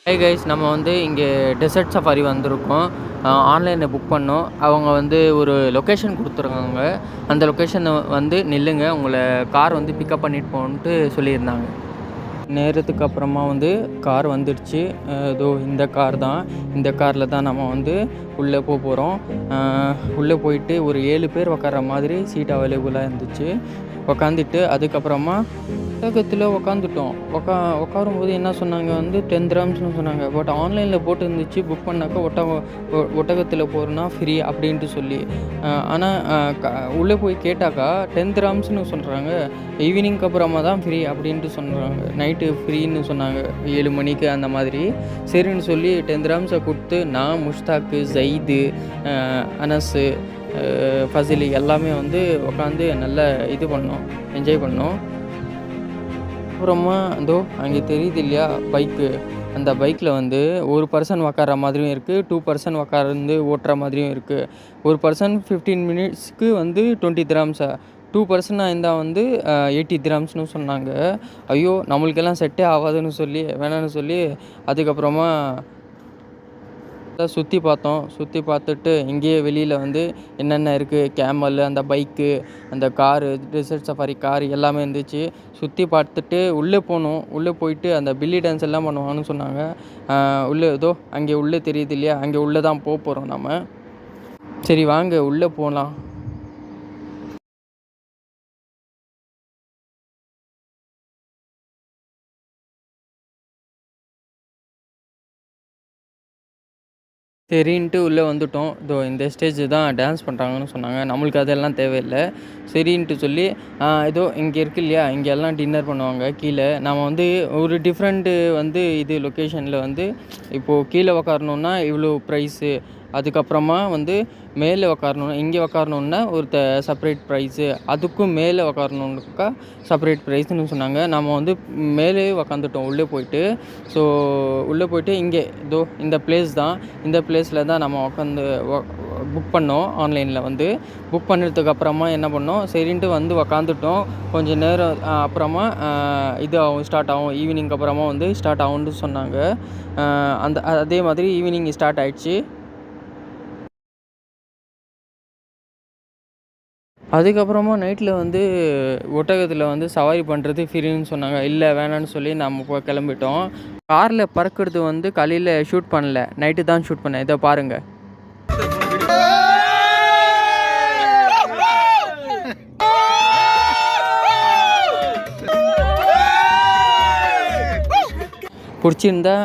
Hey guys, நம்ம வந்து இங்கே டெசர்ட் சஃபாரி வந்திருக்கோம். ஆன்லைனில் புக் பண்ணோம். அவங்க வந்து ஒரு லொக்கேஷன் கொடுத்துருக்காங்க. அந்த லொக்கேஷனை வந்து நில்லுங்க, உங்களை கார் வந்து பிக்கப் பண்ணிட்டு போகணுன்ட்டு சொல்லியிருந்தாங்க. நேரத்துக்கு அப்புறமா வந்து கார் வந்துடுச்சு. இதோ இந்த கார் தான். இந்த காரில் தான் நம்ம வந்து உள்ளே போகிறோம். உள்ளே போயிட்டு ஒரு 7 பேர் உட்கார்ற மாதிரி சீட் அவைலபிளாக இருந்துச்சு. உக்காந்துட்டு அதுக்கப்புறமா ஒட்டகத்தில் உக்காந்துட்டோம். உட்காரும்போது என்ன சொன்னாங்க வந்து 10 dirhamsனு சொன்னாங்க. பட் ஆன்லைனில் போட்டு இருந்துச்சு, புக் பண்ணாக்கா ஒட்டகத்தில் போகிறோன்னா ஃப்ரீ அப்படின்ட்டு சொல்லி. ஆனால் உள்ளே போய் கேட்டாக்கா 10 dirhamsனு சொல்கிறாங்க. ஈவினிங்க்கு அப்புறமா தான் ஃப்ரீ அப்படின்ட்டு சொல்கிறாங்க. நைட்டு ஃப்ரீன்னு சொன்னாங்க 7 மணிக்கு அந்த மாதிரி. சரின்னு சொல்லி 10 dirhamsை கொடுத்து நான், முஷ்தாக்கு, ஜயிது, அனஸு, ஃபசிலி எல்லாமே வந்து உட்காந்து நல்லா இது பண்ணோம், என்ஜாய் பண்ணோம். அப்புறமா இதோ அங்கே தெரியுது இல்லையா பைக்கு, அந்த பைக்கில் வந்து ஒரு பர்சன் உக்கார மாதிரியும் இருக்குது, 2 பர்சன் உட்காந்து ஓட்டுற மாதிரியும் இருக்குது. ஒரு பர்சன் 15 மினிட்ஸ்க்கு வந்து 20 dirhams, 2 பர்சனாக இருந்தால் வந்து 80 dirhamsனு சொன்னாங்க. ஐயோ, நம்மளுக்கெல்லாம் செட்டே ஆகாதுன்னு சொல்லி வேணான்னு சொல்லி அதுக்கப்புறமா சுற்றி பார்த்தோம். சுற்றி பார்த்துட்டு இங்கேயே வெளியில் வந்து என்னென்ன இருக்குது, கேமல், அந்த பைக்கு, அந்த காரு, டெசர்ட் சஃபாரி கார் எல்லாமே இருந்துச்சு. சுற்றி பார்த்துட்டு உள்ளே போனோம். உள்ளே போயிட்டு அந்த பில்லி டான்ஸ் எல்லாம் பண்ணுவாங்கன்னு சொன்னாங்க. உள்ளே ஏதோ அங்கே உள்ளே தெரியுது இல்லையா, அங்கே உள்ளே தான் போகிறோம் நம்ம. சரி வாங்க உள்ளே போகலாம். சரின்ட்டு உள்ளே வந்துட்டோம். இதோ இந்த ஸ்டேஜ் தான் டான்ஸ் பண்ணுறாங்கன்னு சொன்னாங்க. நம்மளுக்கு அதெல்லாம் தேவையில்லை. சரின்ட்டு சொல்லி இதோ இங்கே இருக்கு இல்லையா, இங்கே எல்லாம் டின்னர் பண்ணுவாங்க கீழே. நம்ம வந்து ஒரு டிஃப்ரெண்ட்டு வந்து இது லொக்கேஷனில் வந்து இப்போது கீழே உக்காரணுன்னா இவ்வளோ ப்ரைஸு, அதுக்கப்புறமா வந்து மேலே உக்காரணுன்னா இங்கே உக்காரணுன்னா ஒரு செப்பரேட் ப்ரைஸு, அதுக்கும் மேலே உக்காரணுன்னாக்கா செப்பரேட் ப்ரைஸ்னு சொன்னாங்க. நம்ம வந்து மேலேயே உக்காந்துட்டோம் உள்ளே போயிட்டு. ஸோ உள்ளே போயிட்டு இங்கே இதோ இந்த பிளேஸ் தான். இந்த பிளேஸில் தான் நம்ம உட்காந்து புக் பண்ணோம். ஆன்லைனில் வந்து புக் பண்ணதுக்கு அப்புறமா என்ன பண்ணோம், சரின்ட்டு வந்து உக்காந்துட்டோம். கொஞ்சம் நேரம் அப்புறமா இது ஸ்டார்ட் ஆகும், ஈவினிங் அப்புறமா வந்து ஸ்டார்ட் ஆகும்னு சொன்னாங்க. அதே மாதிரி ஈவினிங் ஸ்டார்ட் ஆகிடுச்சு. அதுக்கப்புறமா நைட்டில் வந்து ஒட்டகத்தில் வந்து சவாரி பண்ணுறது ஃப்ரீன்னு சொன்னாங்க. இல்லை வேணான்னு சொல்லி நம்ம கிளம்பிட்டோம். காரில் பறக்கிறது வந்து காலையில் ஷூட் பண்ணல, நைட்டு தான் ஷூட் பண்ணேன். இதை பாருங்கள். பிடிச்சிருந்தா